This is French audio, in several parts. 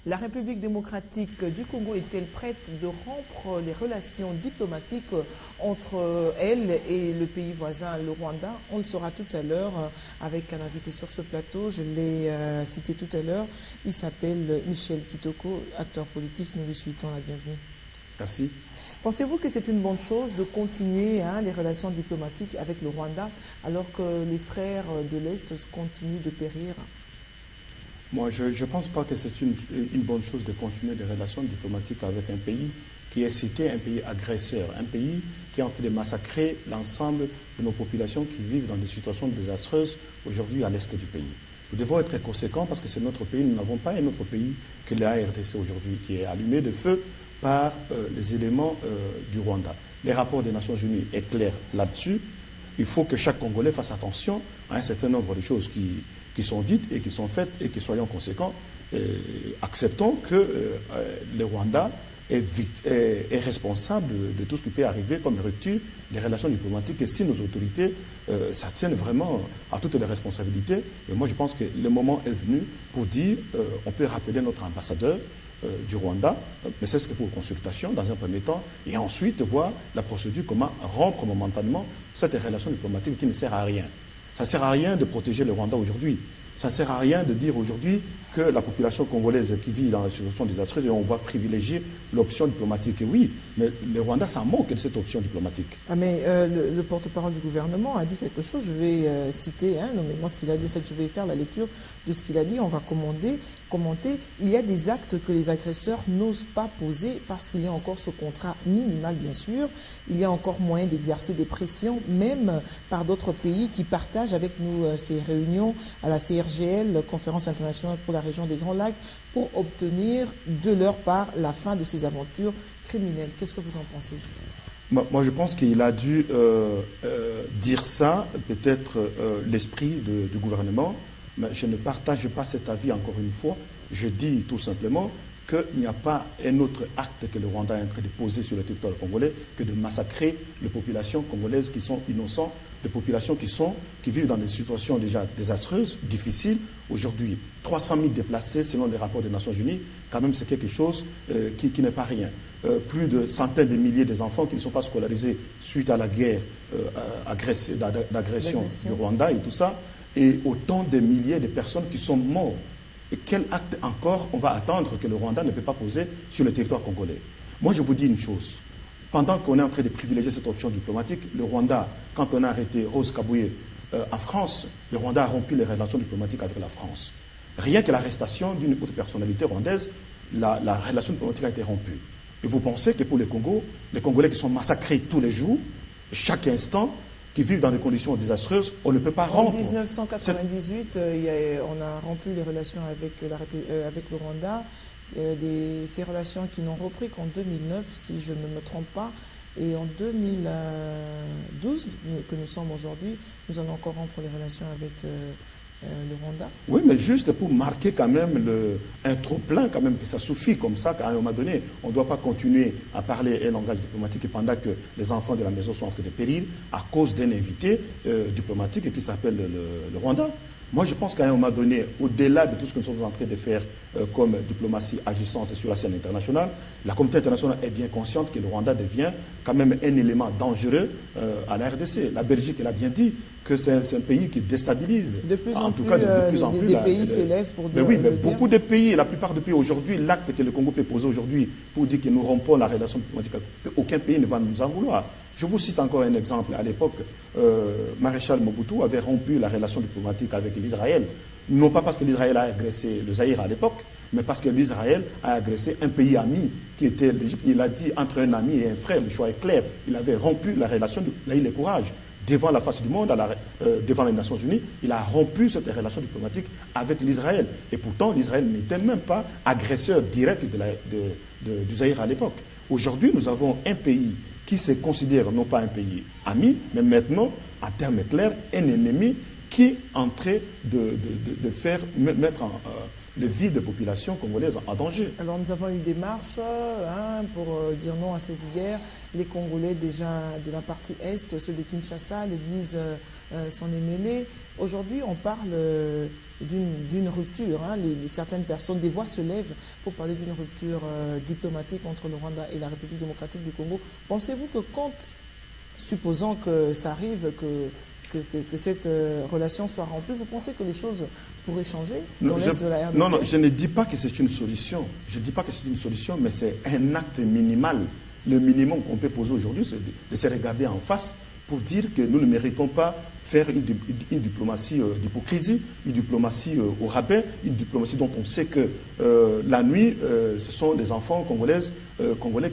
La République démocratique du Congo est-elle prête de rompre les relations diplomatiques entre elle et le pays voisin, le Rwanda? On le saura tout à l'heure avec un invité sur ce plateau. Je l'ai cité tout à l'heure. Il s'appelle Michel Kitoko, acteur politique. Nous lui souhaitons la bienvenue. Merci. Pensez-vous que c'est une bonne chose de continuer les relations diplomatiques avec le Rwanda alors que les frères de l'Est continuent de périr? Moi, je ne pense pas que c'est une bonne chose de continuer des relations diplomatiques avec un pays qui est cité un pays agresseur, un pays qui est en train de massacrer l'ensemble de nos populations qui vivent dans des situations désastreuses aujourd'hui à l'est du pays. Nous devons être conséquents parce que c'est notre pays. Nous n'avons pas un autre pays que la RDC aujourd'hui qui est allumé de feu par les éléments du Rwanda. Les rapports des Nations Unies est clair là-dessus. Il faut que chaque Congolais fasse attention à un certain nombre de choses qui sont dites et qui sont faites et que soyons conséquents. Acceptons que le Rwanda est responsable de tout ce qui peut arriver comme rupture des relations diplomatiques et si nos autorités s'attiennent vraiment à toutes les responsabilités. Et moi, je pense que le moment est venu pour dire on peut rappeler notre ambassadeur du Rwanda, mais c'est ce que pour consultation dans un premier temps, et ensuite voir la procédure, comment rompre momentanément cette relation diplomatique qui ne sert à rien. Ça ne sert à rien de protéger le Rwanda aujourd'hui. Ça ne sert à rien de dire aujourd'hui que la population congolaise qui vit dans la situation désastreuse, on va privilégier l'option diplomatique. Et oui, mais le Rwanda s'en moque de cette option diplomatique. Ah mais le porte-parole du gouvernement a dit quelque chose, je vais citer nommément ce qu'il a dit. En fait, je vais faire la lecture de ce qu'il a dit, on va commenter. Il y a des actes que les agresseurs n'osent pas poser parce qu'il y a encore ce contrat minimal, bien sûr. Il y a encore moyen d'exercer des pressions, même par d'autres pays qui partagent avec nous ces réunions à la CRGL, Conférence internationale pour la région des Grands Lacs, pour obtenir de leur part la fin de ces aventures criminelles. Qu'est-ce que vous en pensez? Moi, je pense qu'il a dû dire ça, peut-être l'esprit du gouvernement, mais je ne partage pas cet avis encore une fois. Je dis tout simplement qu'il n'y a pas un autre acte que le Rwanda est en train de poser sur le territoire congolais que de massacrer les populations congolaises qui sont innocentes, les populations qui vivent dans des situations déjà désastreuses, difficiles. Aujourd'hui, 300 000 déplacés selon les rapports des Nations Unies, quand même c'est quelque chose qui n'est pas rien. Plus de centaines de milliers d'enfants qui ne sont pas scolarisés suite à la guerre d'agression du Rwanda et tout ça, et autant de milliers de personnes qui sont mortes. Et quel acte encore on va attendre que le Rwanda ne peut pas poser sur le territoire congolais? Moi, je vous dis une chose. Pendant qu'on est en train de privilégier cette option diplomatique, le Rwanda, quand on a arrêté Rose Kabuye en France, le Rwanda a rompu les relations diplomatiques avec la France. Rien que l'arrestation d'une autre personnalité rwandaise, la relation diplomatique a été rompue. Et vous pensez que pour le Congo, les Congolais qui sont massacrés tous les jours, chaque instant, qui vivent dans des conditions désastreuses, on ne peut pas rompre. En 1998, on a rompu les relations avec le Rwanda. Ces relations qui n'ont repris qu'en 2009, si je ne me trompe pas. Et en 2012, que nous sommes aujourd'hui, nous allons encore rompre les relations avec le Rwanda. Oui, mais juste pour marquer quand même un trop-plein, quand même, que ça suffit comme ça, qu'à un moment donné, on ne doit pas continuer à parler un langage diplomatique pendant que les enfants de la maison sont en train de périr à cause d'un invité diplomatique qui s'appelle le Rwanda. Moi, je pense qu'à un moment donné, au-delà de tout ce que nous sommes en train de faire comme diplomatie agissante sur la scène internationale, la communauté internationale est bien consciente que le Rwanda devient quand même un élément dangereux à la RDC. La Belgique, elle a bien dit que c'est un pays qui déstabilise. De plus en plus, des pays s'élèvent pour dire... Mais oui, mais beaucoup de pays, la plupart des pays aujourd'hui, l'acte que le Congo peut poser aujourd'hui pour dire que nous rompons la relation diplomatique, aucun pays ne va nous en vouloir. Je vous cite encore un exemple. À l'époque, Maréchal Mobutu avait rompu la relation diplomatique avec l'Israël, non pas parce que l'Israël a agressé le Zaïre à l'époque, mais parce que l'Israël a agressé un pays ami qui était l'Égypte. Il a dit entre un ami et un frère, le choix est clair. Il avait rompu la relation, il a eu le courage. Devant la face du monde, devant les Nations Unies, il a rompu cette relation diplomatique avec l'Israël. Et pourtant, l'Israël n'était même pas agresseur direct du Zaïre à l'époque. Aujourd'hui, nous avons un pays qui se considère non pas un pays ami, mais maintenant, en termes clairs, un ennemi qui est en train de faire mettre les vies des populations congolaises en danger. Alors nous avons eu des marches pour dire non à cette guerre. Les Congolais déjà de la partie Est, ceux de Kinshasa, l'Église s'en est mêlée. Aujourd'hui, on parle d'une rupture. Certaines personnes, des voix se lèvent pour parler d'une rupture diplomatique entre le Rwanda et la République démocratique du Congo. Pensez-vous que supposons que ça arrive, que cette relation soit remplie, vous pensez que les choses pourraient changer dans l'Est de la RDC? Non, je ne dis pas que c'est une solution. Je ne dis pas que c'est une solution, mais c'est un acte minimal. Le minimum qu'on peut poser aujourd'hui, c'est de se regarder en face pour dire que nous ne méritons pas faire une diplomatie d'hypocrisie, une diplomatie au rabais, une diplomatie dont on sait que la nuit, ce sont des enfants congolais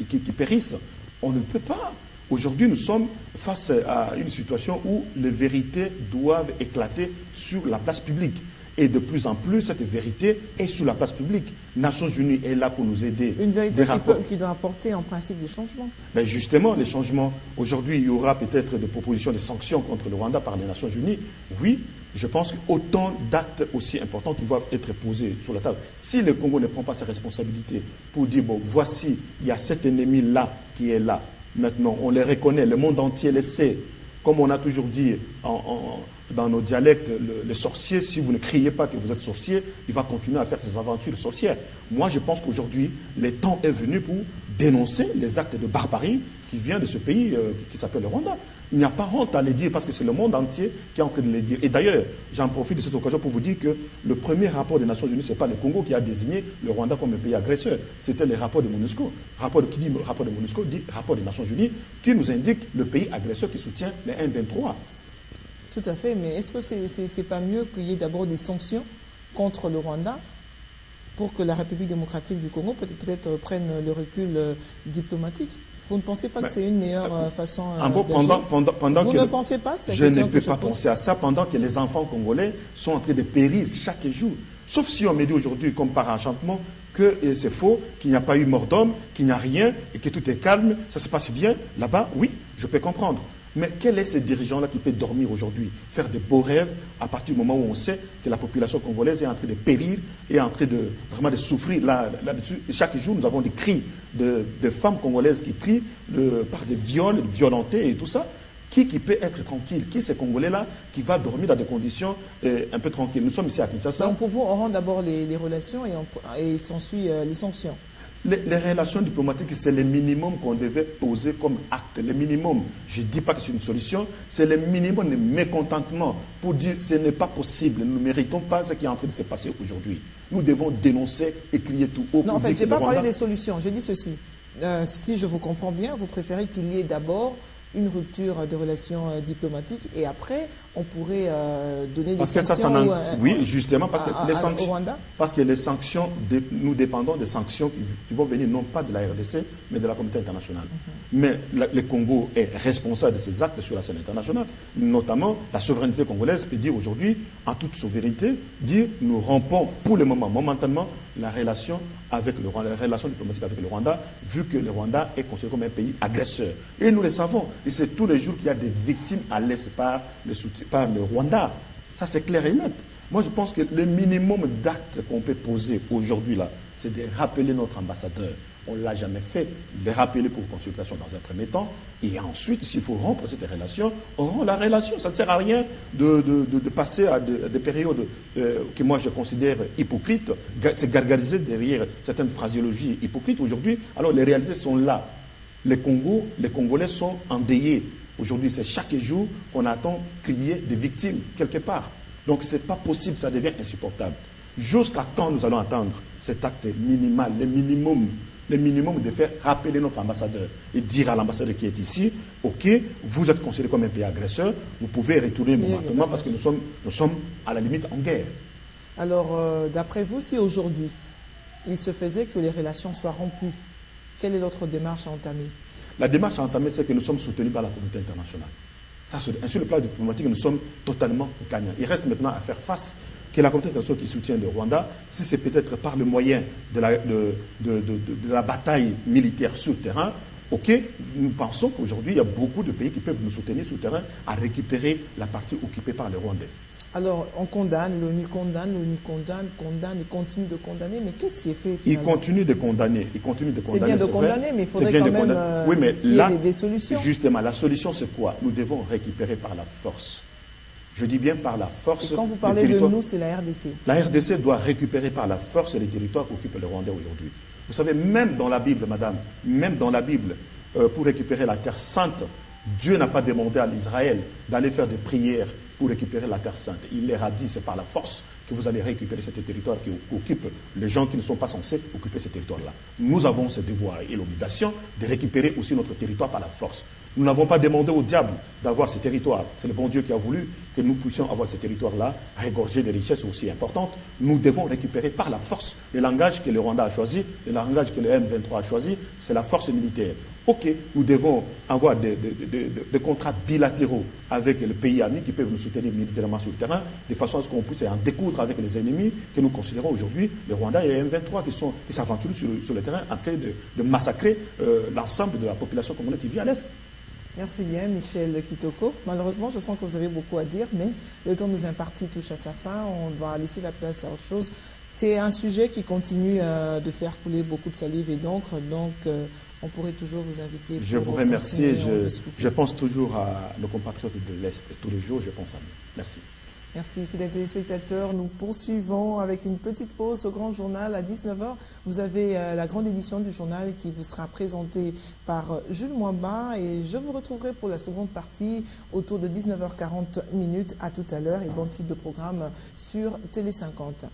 qui périssent. On ne peut pas. Aujourd'hui, nous sommes face à une situation où les vérités doivent éclater sur la place publique. Et de plus en plus, cette vérité est sur la place publique. Nations Unies est là pour nous aider. Une vérité qui doit apporter en principe des changements. Ben justement, les changements. Aujourd'hui, il y aura peut-être des propositions de sanctions contre le Rwanda par les Nations Unies. Oui, je pense qu'autant d'actes aussi importants qui doivent être posés sur la table. Si le Congo ne prend pas ses responsabilités pour dire, bon, voici, il y a cet ennemi-là qui est là. Maintenant, on les reconnaît, le monde entier les sait. Comme on a toujours dit dans nos dialectes, le sorcier, si vous ne criez pas que vous êtes sorcier, il va continuer à faire ses aventures sorcières. Moi, je pense qu'aujourd'hui, le temps est venu pour dénoncer les actes de barbarie qui viennent de ce pays qui s'appelle le Rwanda. Il n'y a pas honte à les dire parce que c'est le monde entier qui est en train de les dire. Et d'ailleurs, j'en profite de cette occasion pour vous dire que le premier rapport des Nations Unies, ce n'est pas le Congo qui a désigné le Rwanda comme un pays agresseur. C'était le rapport de MONUSCO. Qui dit rapport de MONUSCO dit rapport des Nations Unies qui nous indique le pays agresseur qui soutient les M23. Tout à fait, mais est-ce que c'est pas mieux qu'il y ait d'abord des sanctions contre le Rwanda pour que la République démocratique du Congo peut-être prenne le recul diplomatique? Vous ne pensez pas que c'est une meilleure façon Vous ne pensez pas? Je ne peux pas penser à ça pendant que les enfants congolais sont en train de périr chaque jour. Sauf si on me dit aujourd'hui, comme par enchantement, que c'est faux, qu'il n'y a pas eu mort d'homme, qu'il n'y a rien et que tout est calme, ça se passe bien. Là-bas, oui, je peux comprendre. Mais quel est ce dirigeant-là qui peut dormir aujourd'hui, faire des beaux rêves à partir du moment où on sait que la population congolaise est en train de périr, est en train de vraiment de souffrir là-dessus. Et chaque jour, nous avons des cris de femmes congolaises qui crient par des viols, violentées et tout ça. Qui peut être tranquille? Qui est ce Congolais-là qui va dormir dans des conditions un peu tranquilles? Nous sommes ici à Kinshasa. Donc pour vous, on rend d'abord les relations et s'ensuit les sanctions. Les relations diplomatiques, c'est le minimum qu'on devait poser comme acte. Le minimum, je ne dis pas que c'est une solution, c'est le minimum de mécontentement pour dire ce n'est pas possible, nous ne méritons pas ce qui est en train de se passer aujourd'hui. Nous devons dénoncer et crier tout haut. Non, en fait, je n'ai pas parlé des solutions, j'ai dit ceci. Si je vous comprends bien, vous préférez qu'il y ait d'abord une rupture de relations diplomatiques et après on pourrait donner des sanctions oui, justement, parce que les sanctions, au Rwanda. Parce que les sanctions, nous dépendons des sanctions qui vont venir non pas de la RDC, mais de la communauté internationale. Mais le Congo est responsable de ces actes sur la scène internationale, notamment la souveraineté congolaise peut dire aujourd'hui, en toute souveraineté, dire nous rompons pour le moment, momentanément, la relation avec le Rwanda, la relation diplomatique avec le Rwanda, vu que le Rwanda est considéré comme un pays agresseur. Et nous le savons. Et c'est tous les jours qu'il y a des victimes à l'Est par le Rwanda. Ça, c'est clair et net. Moi, je pense que le minimum d'actes qu'on peut poser aujourd'hui, là, c'est de rappeler notre ambassadeur. On ne l'a jamais fait, de rappeler pour consultation dans un premier temps. Et ensuite, s'il faut rompre cette relation, on rompt la relation. Ça ne sert à rien de passer à des périodes que moi je considère hypocrites, se gargariser derrière certaines phraséologies hypocrites aujourd'hui. Alors les réalités sont là. Les Congolais sont endeuillés. Aujourd'hui, c'est chaque jour qu'on attend crier des victimes quelque part. Donc ce n'est pas possible, ça devient insupportable. Jusqu'à quand nous allons attendre cet acte minimal, le minimum de faire rappeler notre ambassadeur et dire à l'ambassadeur qui est ici, ok, vous êtes considéré comme un pays agresseur, vous pouvez retourner momentanément parce que nous sommes à la limite en guerre. Alors, d'après vous, si aujourd'hui, il se faisait que les relations soient rompues, quelle est votre démarche à entamer? La démarche à entamer, c'est que nous sommes soutenus par la communauté internationale. Ça, sur le plan diplomatique, nous sommes totalement gagnants. Il reste maintenant à faire face que la communauté internationale qui soutient le Rwanda, si c'est peut-être par le moyen de la bataille militaire sur le terrain, ok, nous pensons qu'aujourd'hui, il y a beaucoup de pays qui peuvent nous soutenir sur le terrain à récupérer la partie occupée par les Rwandais. Alors, on condamne, l'ONU condamne et continue de condamner, mais qu'est-ce qui est fait finalement? Il continue de condamner, C'est bien de condamner, mais il faudrait quand même oui, mais qu'il y là, ait des solutions. Justement, la solution c'est quoi? Nous devons récupérer par la force. Je dis bien par la force. Et quand vous parlez de nous, c'est la RDC. La RDC doit récupérer par la force les territoires qu'occupe le Rwandais aujourd'hui. Vous savez, même dans la Bible, madame, même dans la Bible, pour récupérer la terre sainte, Dieu n'a pas demandé à l'Israël d'aller faire des prières pour récupérer la terre sainte. Il leur a dit, c'est par la force que vous allez récupérer ces territoires qui occupent les gens qui ne sont pas censés occuper ces territoires-là. Nous avons ce devoir et l'obligation de récupérer aussi notre territoire par la force. Nous n'avons pas demandé au diable d'avoir ces territoires. C'est le bon Dieu qui a voulu que nous puissions avoir ces territoires-là, régorger des richesses aussi importantes. Nous devons récupérer par la force. Le langage que le Rwanda a choisi, le langage que le M23 a choisi, c'est la force militaire. Ok, nous devons avoir des contrats bilatéraux avec les pays amis qui peuvent nous soutenir militairement sur le terrain, de façon à ce qu'on puisse en découdre avec les ennemis que nous considérons aujourd'hui, le Rwanda et les M23 qui s'aventurent sur le terrain en train de massacrer l'ensemble de la population congolaise qui vit à l'Est. Merci bien, Michel Kitoko. Malheureusement, je sens que vous avez beaucoup à dire, mais le temps nous imparti touche à sa fin. On va laisser la place à autre chose. C'est un sujet qui continue de faire couler beaucoup de salive et d'encre, donc on pourrait toujours vous inviter. Je vous remercie. Je pense toujours à nos compatriotes de l'Est. Tous les jours, je pense à nous. Merci. Merci, fidèles téléspectateurs. Nous poursuivons avec une petite pause au Grand Journal à 19h. Vous avez la grande édition du journal qui vous sera présentée par Jules Mwamba et je vous retrouverai pour la seconde partie autour de 19h40 minutes. À tout à l'heure et bonne suite de programme sur Télé 50.